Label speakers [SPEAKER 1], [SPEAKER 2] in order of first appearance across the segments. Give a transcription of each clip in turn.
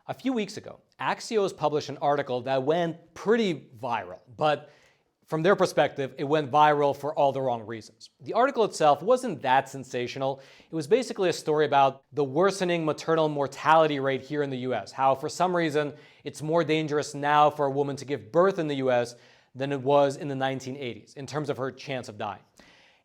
[SPEAKER 1] A few weeks ago, Axios published an article that went pretty viral, but from their perspective, it went viral for all the wrong reasons. The article itself wasn't that sensational. It was basically a story about the worsening maternal mortality rate here in the US, how for some reason it's more dangerous now for a woman to give birth in the US than it was in the 1980s in terms of her chance of dying.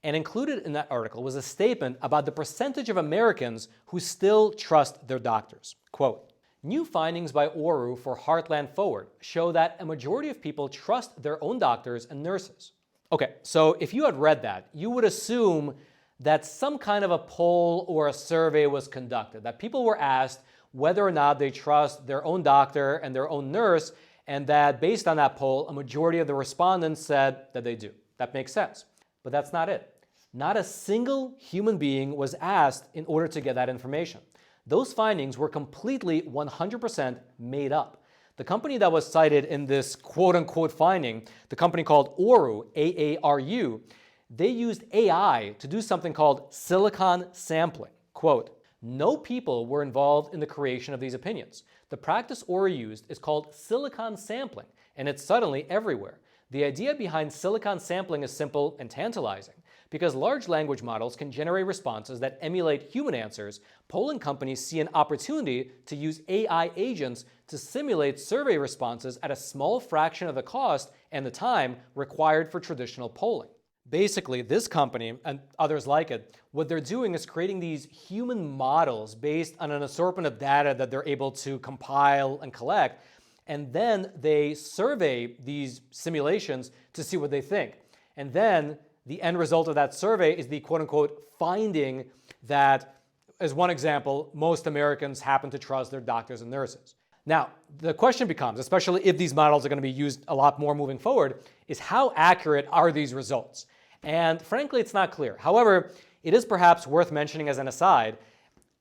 [SPEAKER 1] And included in that article was a statement about the percentage of Americans who still trust their doctors. Quote, "New findings by Oru for Heartland Forward show that a majority of people trust their own doctors and nurses." Okay, so if you had read that, you would assume that some kind of a poll or a survey was conducted, that people were asked whether or not they trust their own doctor and their own nurse, and that based on that poll, a majority of the respondents said that they do. That makes sense. But that's not it. Not a single human being was asked in order to get that information. Those findings were completely 100% made up. The company that was cited in this quote-unquote finding, the company called Oru, A-A-R-U, they used AI to do something called silicon sampling. Quote, "No people were involved in the creation of these opinions. The practice Oru used is called silicon sampling, and it's suddenly everywhere. The idea behind silicon sampling is simple and tantalizing. Because large language models can generate responses that emulate human answers, polling companies see an opportunity to use AI agents to simulate survey responses at a small fraction of the cost and the time required for traditional polling." Basically, this company, and others like it, what they're doing is creating these human models based on an assortment of data that they're able to compile and collect, and then they survey these simulations to see what they think. And then the end result of that survey is the quote-unquote finding that, as one example, most Americans happen to trust their doctors and nurses. Now, the question becomes, especially if these models are going to be used a lot more moving forward, is how accurate are these results? And frankly, it's not clear. However, it is perhaps worth mentioning as an aside,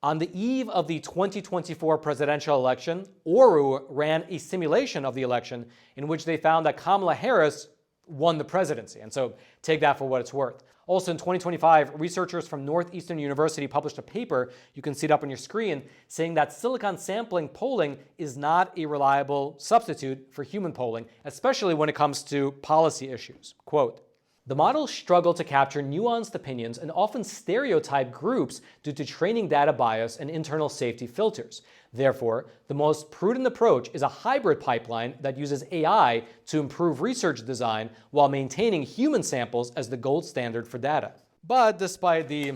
[SPEAKER 1] on the eve of the 2024 presidential election, Oru ran a simulation of the election in which they found that Kamala Harris won the presidency. And so take that for what it's worth. Also in 2025, researchers from Northeastern University published a paper, you can see it up on your screen, saying that silicon sampling polling is not a reliable substitute for human polling, especially when it comes to policy issues. Quote, "The models struggle to capture nuanced opinions and often stereotype groups due to training data bias and internal safety filters. Therefore, the most prudent approach is a hybrid pipeline that uses AI to improve research design while maintaining human samples as the gold standard for data." But despite the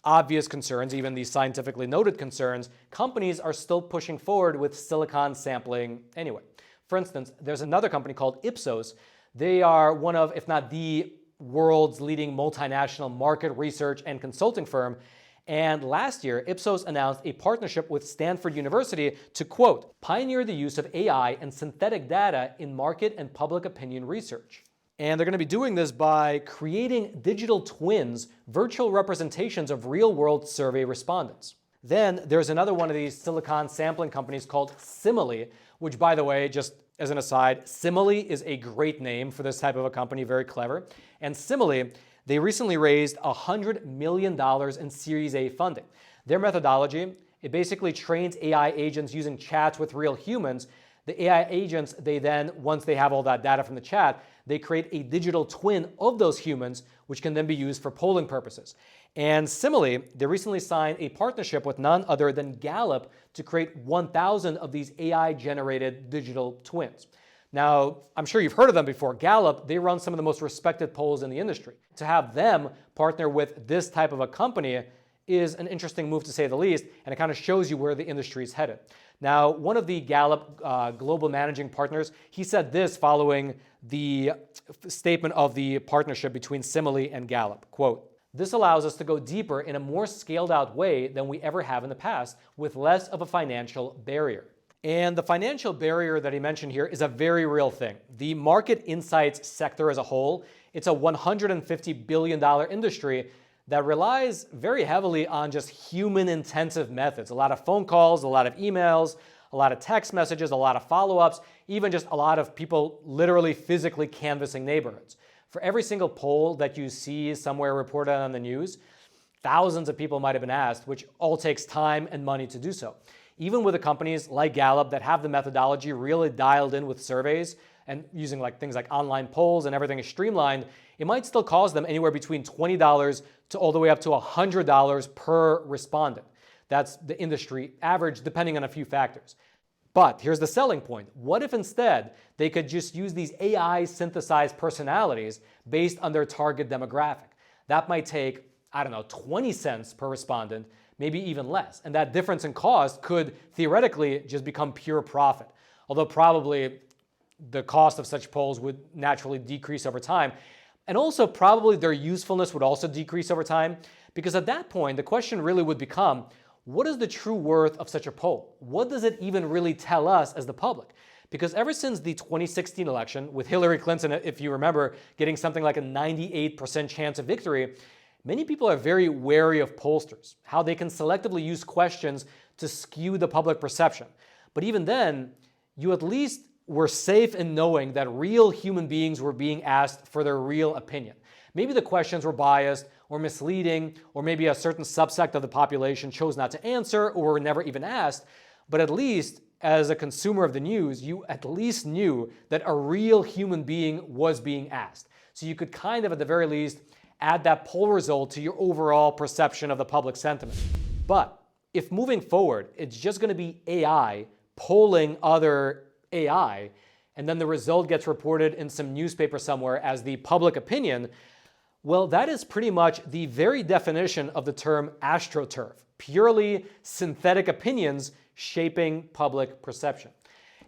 [SPEAKER 1] obvious concerns, even these scientifically noted concerns, companies are still pushing forward with silicon sampling anyway. For instance, there's another company called Ipsos. They are one of, if not the world's leading multinational market research and consulting firm. And last year, Ipsos announced a partnership with Stanford University to, quote, "pioneer the use of AI and synthetic data in market and public opinion research." And they're going to be doing this by creating digital twins, virtual representations of real-world survey respondents. Then there's another one of these silicon sampling companies called Simile, which, by the way, just as an aside, Simile is a great name for this type of a company, very clever. And Simile, they recently raised $100 million in Series A funding. Their methodology, it basically trains AI agents using chats with real humans. The AI agents, they then, once they have all that data from the chat, they create a digital twin of those humans, which can then be used for polling purposes. And Simile, they recently signed a partnership with none other than Gallup to create 1,000 of these AI-generated digital twins. Now, I'm sure you've heard of them before. Gallup, they run some of the most respected polls in the industry. To have them partner with this type of a company is an interesting move, to say the least, and it kind of shows you where the industry is headed. Now, one of the Gallup global managing partners, he said this following the statement of the partnership between Simile and Gallup, quote, "This allows us to go deeper in a more scaled out way than we ever have in the past, with less of a financial barrier." And the financial barrier that he mentioned here is a very real thing. The market insights sector as a whole, it's a $150 billion industry that relies very heavily on just human-intensive methods. A lot of phone calls, a lot of emails, a lot of text messages, a lot of follow-ups, even just a lot of people literally physically canvassing neighborhoods. For every single poll that you see somewhere reported on the news, thousands of people might have been asked, which all takes time and money to do so. Even with the companies like Gallup that have the methodology really dialed in with surveys and using things like online polls and everything is streamlined, it might still cost them anywhere between $20 to all the way up to $100 per respondent. That's the industry average, depending on a few factors. But here's the selling point. What if instead they could just use these AI synthesized personalities based on their target demographic? That might take, 20 cents per respondent, maybe even less. And that difference in cost could theoretically just become pure profit. Although probably the cost of such polls would naturally decrease over time. And also probably their usefulness would also decrease over time, because at that point, the question really would become, what is the true worth of such a poll? What does it even really tell us as the public? Because ever since the 2016 election, with Hillary Clinton, if you remember, getting something like a 98% chance of victory, many people are very wary of pollsters, how they can selectively use questions to skew the public perception. But even then, you at least were safe in knowing that real human beings were being asked for their real opinion. Maybe the questions were biased or misleading, or maybe a certain subsect of the population chose not to answer or were never even asked, but at least as a consumer of the news, you at least knew that a real human being was being asked. So you could kind of, at the very least, add that poll result to your overall perception of the public sentiment. But if moving forward, it's just going to be AI polling other AI, and then the result gets reported in some newspaper somewhere as the public opinion, well, that is pretty much the very definition of the term astroturf, purely synthetic opinions shaping public perception.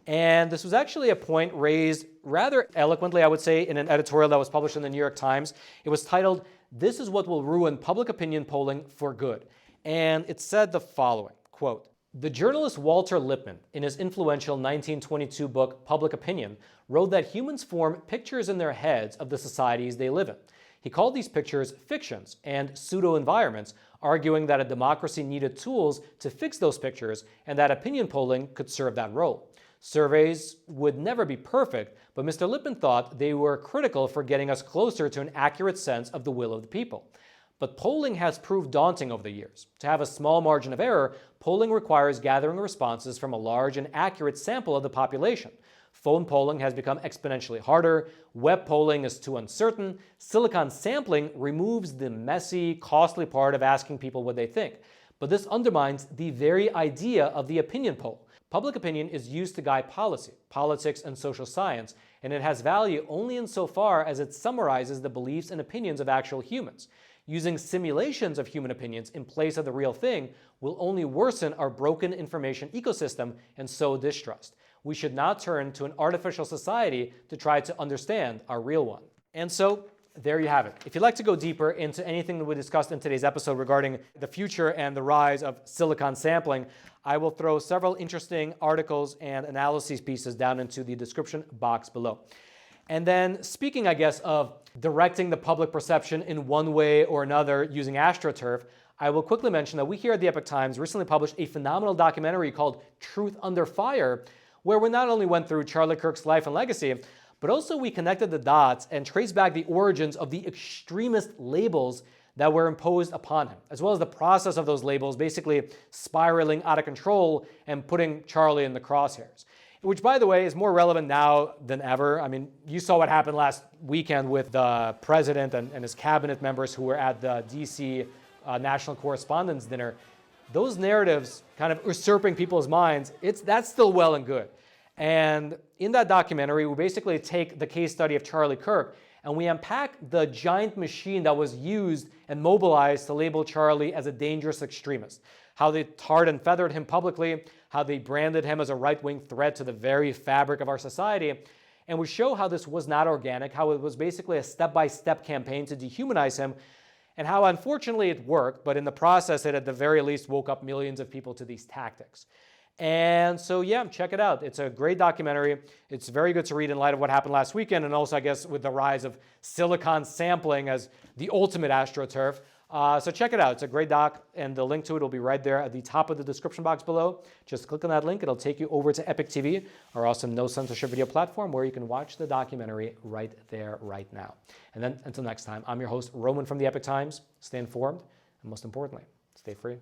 [SPEAKER 1] And this was actually a point raised rather eloquently, I would say, in an editorial that was published in the New York Times. It was titled, "This is what will ruin public opinion polling for good." And it said the following, quote, "The journalist Walter Lippmann, in his influential 1922 book, Public Opinion, wrote that humans form pictures in their heads of the societies they live in. He called these pictures fictions and pseudo-environments, arguing that a democracy needed tools to fix those pictures and that opinion polling could serve that role. Surveys would never be perfect, but Mr. Lippmann thought they were critical for getting us closer to an accurate sense of the will of the people. But polling has proved daunting over the years. To have a small margin of error, polling requires gathering responses from a large and accurate sample of the population. Phone polling has become exponentially harder, web polling is too uncertain, silicon sampling removes the messy, costly part of asking people what they think. But this undermines the very idea of the opinion poll. Public opinion is used to guide policy, politics, and social science, and it has value only insofar as it summarizes the beliefs and opinions of actual humans. Using simulations of human opinions in place of the real thing will only worsen our broken information ecosystem and sow distrust. We should not turn to an artificial society to try to understand our real one." And so, there you have it. If you'd like to go deeper into anything that we discussed in today's episode regarding the future and the rise of silicon sampling, I will throw several interesting articles and analyses pieces down into the description box below. And then, speaking, I guess, of directing the public perception in one way or another using AstroTurf, I will quickly mention that we here at the Epoch Times recently published a phenomenal documentary called Truth Under Fire, where we not only went through Charlie Kirk's life and legacy, but also we connected the dots and traced back the origins of the extremist labels that were imposed upon him, as well as the process of those labels basically spiraling out of control and putting Charlie in the crosshairs. Which, by the way, is more relevant now than ever. I mean, you saw what happened last weekend with the president and his cabinet members who were at the DC National Correspondents' Dinner. Those narratives kind of usurping people's minds, that's still well and good. And in that documentary, we basically take the case study of Charlie Kirk and we unpack the giant machine that was used and mobilized to label Charlie as a dangerous extremist. How they tarred and feathered him publicly, how they branded him as a right-wing threat to the very fabric of our society. And we show how this was not organic, how it was basically a step-by-step campaign to dehumanize him, and how unfortunately it worked, but in the process it at the very least woke up millions of people to these tactics. And so yeah, check it out. It's a great documentary. It's very good to read in light of what happened last weekend, and also I guess with the rise of silicon sampling as the ultimate AstroTurf. So check it out. It's a great doc, and the link to it will be right there at the top of the description box below. Just click on that link. It'll take you over to Epic TV, our awesome no-censorship video platform, where you can watch the documentary right there, right now. And then until next time, I'm your host, Roman from the Epic Times. Stay informed, and most importantly, stay free.